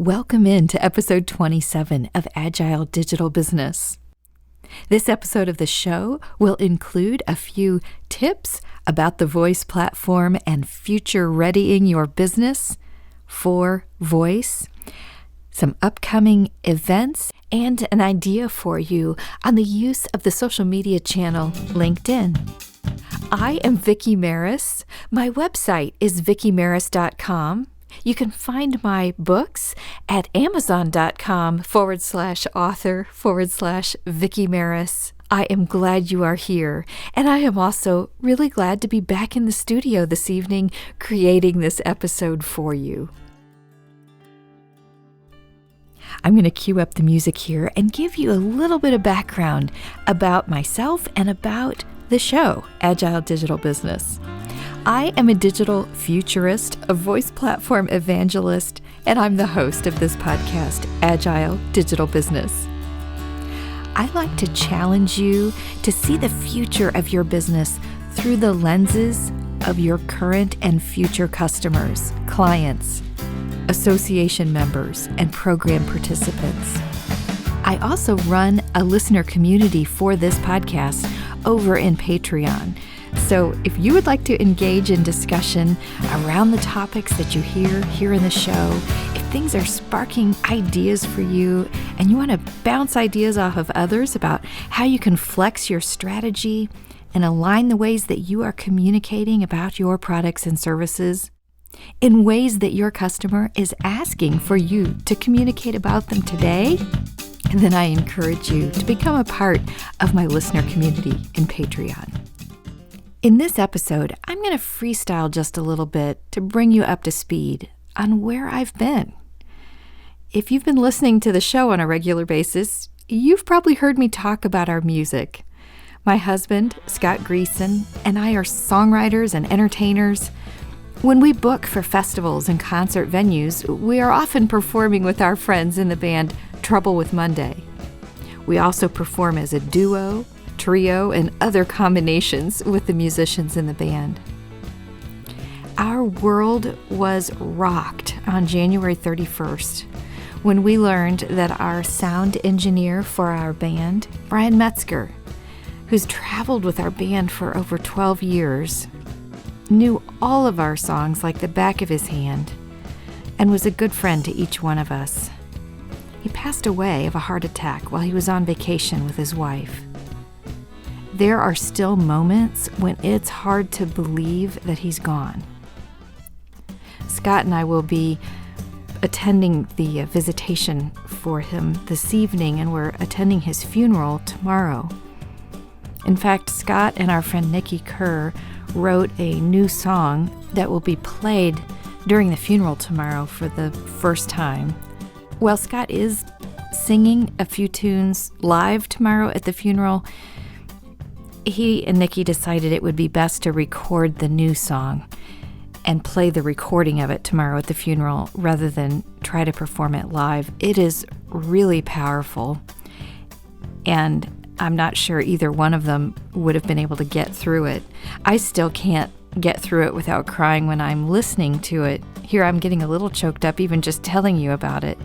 Welcome into episode 27 of Agile Digital Business. This episode of the show will include a few tips about the voice platform and future readying your business for voice, some upcoming events, and an idea for you on the use of the social media channel LinkedIn. I am Vickie Maris. My website is vickiemaris.com. You can find my books at amazon.com/author/Vickie Maris. I am glad you are here, and I am also really glad to be back in the studio this evening creating this episode for you. I'm going to cue up the music here and give you a little bit of background about myself and about the show, Agile Digital Business. I am a digital futurist, a voice platform evangelist, and I'm the host of this podcast, Agile Digital Business. I like to challenge you to see the future of your business through the lenses of your current and future customers, clients, association members, and program participants. I also run a listener community for this podcast over in Patreon. So if you would like to engage in discussion around the topics that you hear in the show, if things are sparking ideas for you and you want to bounce ideas off of others about how you can flex your strategy and align the ways that you are communicating about your products and services in ways that your customer is asking for you to communicate about them today, then I encourage you to become a part of my listener community in Patreon. In this episode, I'm going to freestyle just a little bit to bring you up to speed on where I've been. If you've been listening to the show on a regular basis, you've probably heard me talk about our music. My husband, Scott Greeson, and I are songwriters and entertainers. When we book for festivals and concert venues, we are often performing with our friends in the band Trouble with Monday. We also perform as a duo, trio, and other combinations with the musicians in the band. Our world was rocked on January 31st when we learned that our sound engineer for our band, Brian Metzger, who's traveled with our band for over 12 years, knew all of our songs like the back of his hand and was a good friend to each one of us. He passed away of a heart attack while he was on vacation with his wife. There are still moments when it's hard to believe that he's gone. Scott and I will be attending the visitation for him this evening, and we're attending his funeral tomorrow. In fact, Scott and our friend Nikki Kerr wrote a new song that will be played during the funeral tomorrow for the first time. While Scott is singing a few tunes live tomorrow at the funeral, he and Nikki decided it would be best to record the new song and play the recording of it tomorrow at the funeral rather than try to perform it live. It is really powerful, and I'm not sure either one of them would have been able to get through it. I still can't get through it without crying when I'm listening to it. Here I'm getting a little choked up even just telling you about it.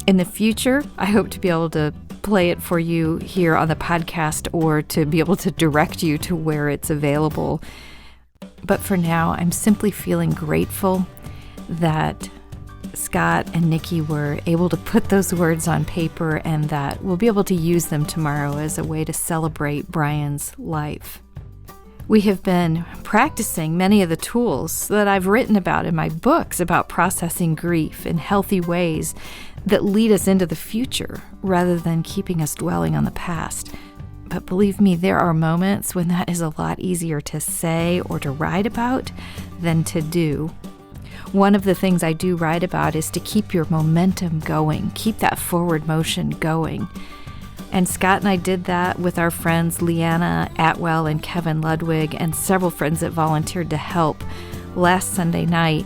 In the future, I hope to be able to play it for you here on the podcast or to be able to direct you to where it's available. But for now, I'm simply feeling grateful that Scott and Nikki were able to put those words on paper and that we'll be able to use them tomorrow as a way to celebrate Brian's life. We have been practicing many of the tools that I've written about in my books about processing grief in healthy ways that lead us into the future rather than keeping us dwelling on the past. But believe me, there are moments when that is a lot easier to say or to write about than to do. One of the things I do write about is to keep your momentum going, keep that forward motion going. And Scott and I did that with our friends Leanna Atwell and Kevin Ludwig and several friends that volunteered to help last Sunday night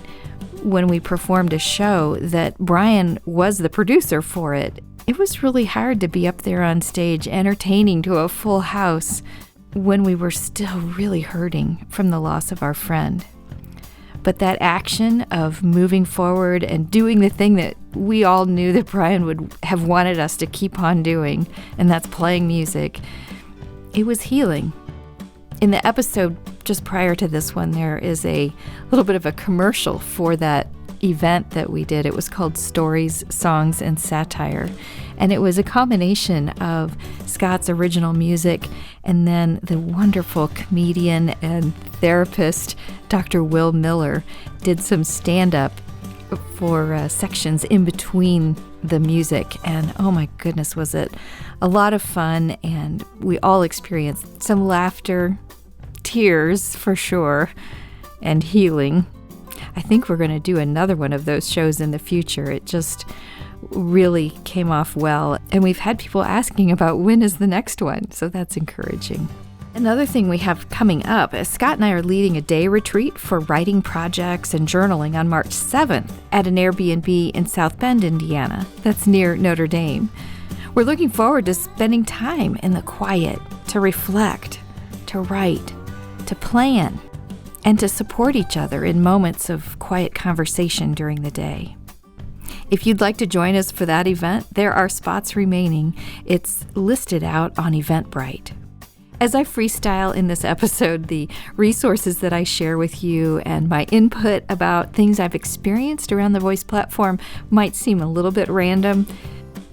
when we performed a show that Brian was the producer for it. It was really hard to be up there on stage entertaining to a full house when we were still really hurting from the loss of our friend. But that action of moving forward and doing the thing that we all knew that Brian would have wanted us to keep on doing, and that's playing music, it was healing. In the episode just prior to this one, there is a little bit of a commercial for that event that we did. It was called Stories, Songs, and Satire. And it was a combination of Scott's original music and then the wonderful comedian and therapist, Dr. Will Miller, did some stand-up for sections in between the music. And oh my goodness, was it a lot of fun. And we all experienced some laughter, tears for sure, and healing. I think we're going to do another one of those shows in the future. It just really came off well. And we've had people asking about when is the next one, so that's encouraging. Another thing we have coming up is Scott and I are leading a day retreat for writing projects and journaling on March 7th at an Airbnb in South Bend, Indiana. That's near Notre Dame. We're looking forward to spending time in the quiet, to reflect, to write, to plan, and to support each other in moments of quiet conversation during the day. If you'd like to join us for that event, there are spots remaining. It's listed out on Eventbrite. As I freestyle in this episode, the resources that I share with you and my input about things I've experienced around the voice platform might seem a little bit random,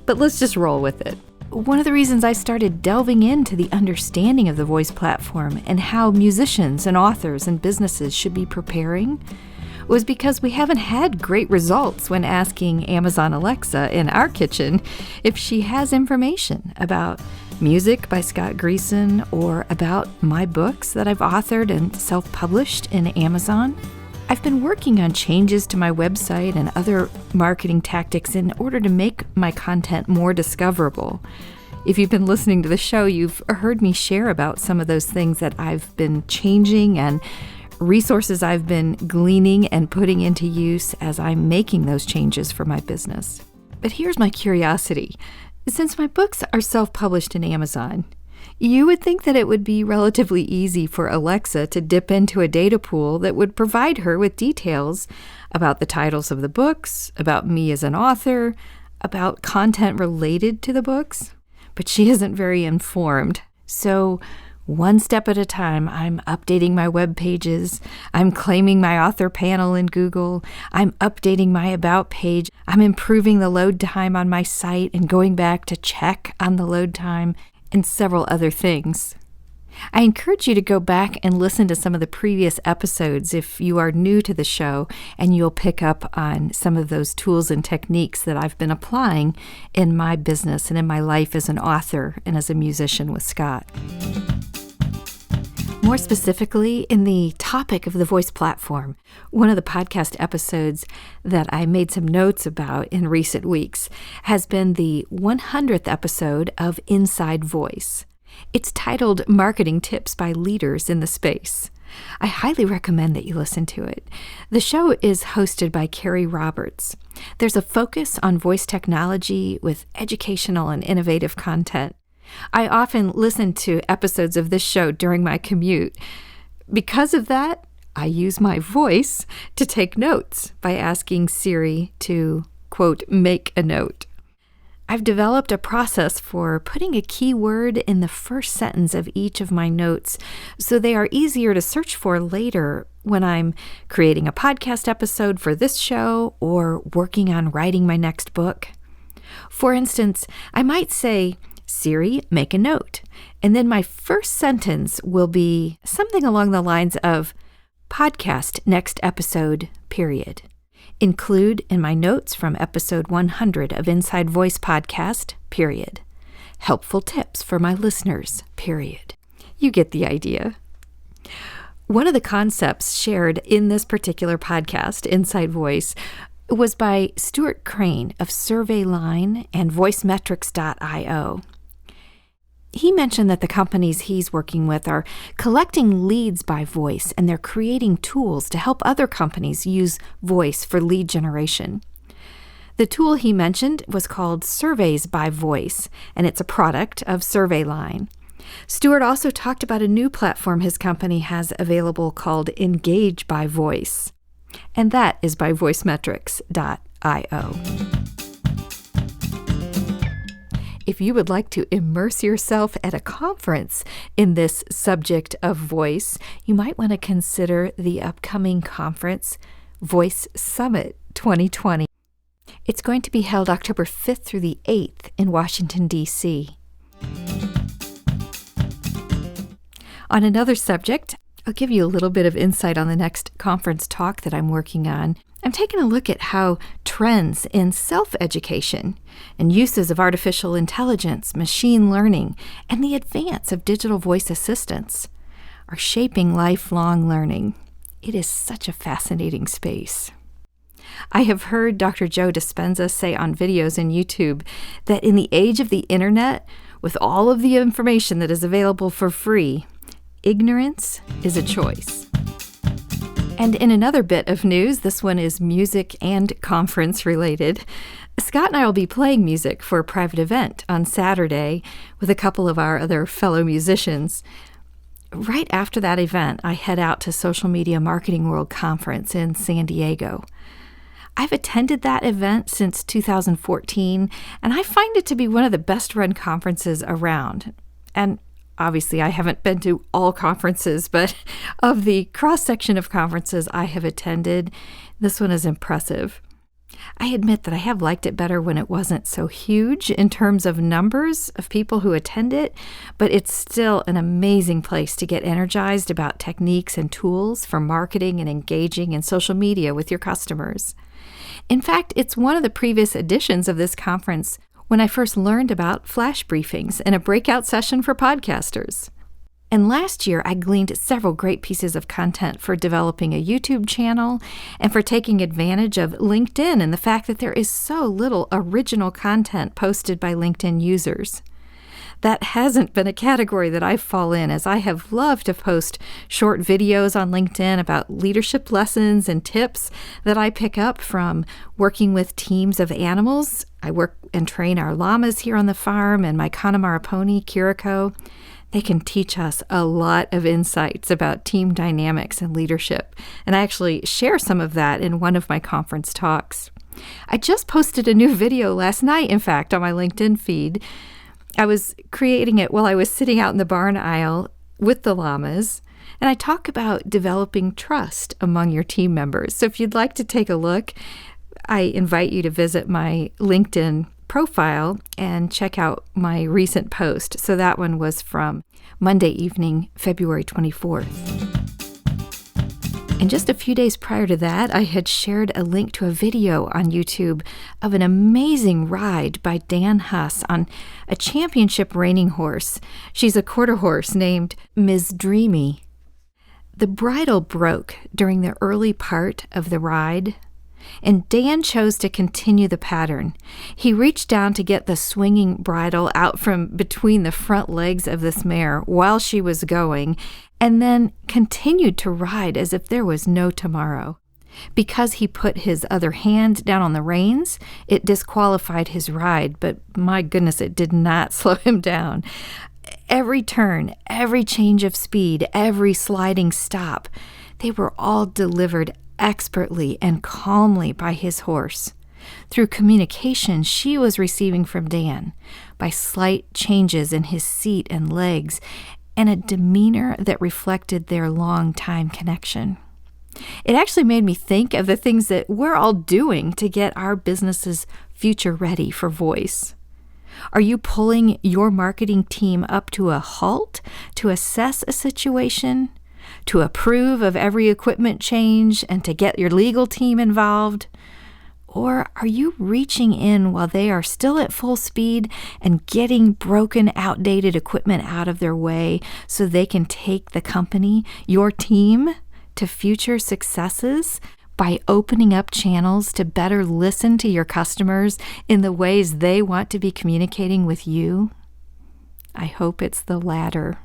but let's just roll with it. One of the reasons I started delving into the understanding of the voice platform and how musicians and authors and businesses should be preparing was because we haven't had great results when asking Amazon Alexa in our kitchen if she has information about music by Scott Greeson or about my books that I've authored and self-published in Amazon. I've been working on changes to my website and other marketing tactics in order to make my content more discoverable. If you've been listening to the show, you've heard me share about some of those things that I've been changing and resources I've been gleaning and putting into use as I'm making those changes for my business. But here's my curiosity. Since my books are self-published in Amazon, you would think that it would be relatively easy for Alexa to dip into a data pool that would provide her with details about the titles of the books, about me as an author, about content related to the books. But she isn't very informed. So one step at a time, I'm updating my web pages. I'm claiming my author panel in Google. I'm updating my About page. I'm improving the load time on my site and going back to check on the load time, and several other things. I encourage you to go back and listen to some of the previous episodes if you are new to the show, and you'll pick up on some of those tools and techniques that I've been applying in my business and in my life as an author and as a musician with Scott. More specifically, in the topic of the voice platform, one of the podcast episodes that I made some notes about in recent weeks has been the 100th episode of Inside Voice. It's titled Marketing Tips by Leaders in the Space. I highly recommend that you listen to it. The show is hosted by Carrie Roberts. There's a focus on voice technology with educational and innovative content. I often listen to episodes of this show during my commute. Because of that, I use my voice to take notes by asking Siri to, quote, make a note. I've developed a process for putting a keyword in the first sentence of each of my notes so they are easier to search for later when I'm creating a podcast episode for this show or working on writing my next book. For instance, I might say, Siri, make a note. And then my first sentence will be something along the lines of, podcast next episode, period. Include in my notes from episode 100 of Inside Voice podcast, period. Helpful tips for my listeners, period. You get the idea. One of the concepts shared in this particular podcast, Inside Voice, was by Stuart Crane of SurveyLine and VoiceMetrics.io. He mentioned that the companies he's working with are collecting leads by voice, and they're creating tools to help other companies use voice for lead generation. The tool he mentioned was called Surveys by Voice, and it's a product of SurveyLine. Stuart also talked about a new platform his company has available called Engage by Voice. And that is by voicemetrics.io. If you would like to immerse yourself at a conference in this subject of voice, you might want to consider the upcoming conference, Voice Summit 2020. It's going to be held October 5th through the 8th in Washington, D.C. On another subject, I'll give you a little bit of insight on the next conference talk that I'm working on. I'm taking a look at how trends in self-education and uses of artificial intelligence, machine learning, and the advance of digital voice assistants are shaping lifelong learning. It is such a fascinating space. I have heard Dr. Joe Dispenza say on videos in YouTube that in the age of the internet, with all of the information that is available for free, ignorance is a choice. And in another bit of news, this one is music and conference related. Scott and I will be playing music for a private event on Saturday with a couple of our other fellow musicians. Right after that event, I head out to Social Media Marketing World Conference in San Diego. I've attended that event since 2014, and I find it to be one of the best run conferences around. And obviously, I haven't been to all conferences, but of the cross-section of conferences I have attended, this one is impressive. I admit that I have liked it better when it wasn't so huge in terms of numbers of people who attend it, but it's still an amazing place to get energized about techniques and tools for marketing and engaging in social media with your customers. In fact, it's one of the previous editions of this conference when I first learned about flash briefings and a breakout session for podcasters. And last year, I gleaned several great pieces of content for developing a YouTube channel and for taking advantage of LinkedIn and the fact that there is so little original content posted by LinkedIn users. That hasn't been a category that I fall in, as I have loved to post short videos on LinkedIn about leadership lessons and tips that I pick up from working with teams of animals. I work and train our llamas here on the farm and my Connemara pony, Kiriko. They can teach us a lot of insights about team dynamics and leadership, and I actually share some of that in one of my conference talks. I just posted a new video last night, in fact, on my LinkedIn feed. I was creating it while I was sitting out in the barn aisle with the llamas, and I talk about developing trust among your team members. So if you'd like to take a look, I invite you to visit my LinkedIn profile and check out my recent post. So that one was from Monday evening, February 24th. And just a few days prior to that, I had shared a link to a video on YouTube of an amazing ride by Dan Huss on a championship reining horse. She's a quarter horse named Ms. Dreamy. The bridle broke during the early part of the ride, and Dan chose to continue the pattern. He reached down to get the swinging bridle out from between the front legs of this mare while she was going, and then continued to ride as if there was no tomorrow. Because he put his other hand down on the reins, it disqualified his ride, but my goodness, it did not slow him down. Every turn, every change of speed, every sliding stop, they were all delivered expertly and calmly by his horse. Through communication she was receiving from Dan, by slight changes in his seat and legs, and a demeanor that reflected their long-time connection. It actually made me think of the things that we're all doing to get our businesses future ready for voice. Are you pulling your marketing team up to a halt to assess a situation, to approve of every equipment change, and to get your legal team involved? Or are you reaching in while they are still at full speed and getting broken, outdated equipment out of their way so they can take the company, your team, to future successes by opening up channels to better listen to your customers in the ways they want to be communicating with you? I hope it's the latter.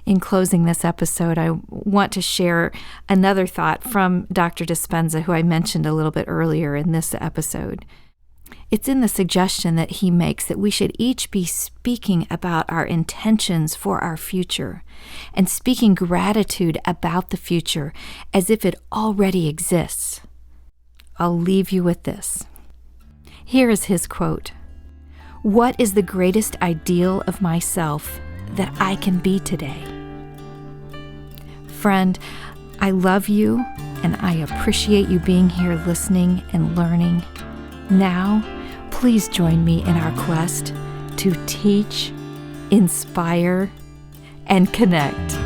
In closing this episode, I want to share another thought from Dr. Dispenza, who I mentioned a little bit earlier in this episode. It's in the suggestion that he makes that we should each be speaking about our intentions for our future and speaking gratitude about the future as if it already exists. I'll leave you with this. Here is his quote. "What is the greatest ideal of myself that I can be today?" Friend, I love you and I appreciate you being here listening and learning. Now, please join me in our quest to teach, inspire, and connect.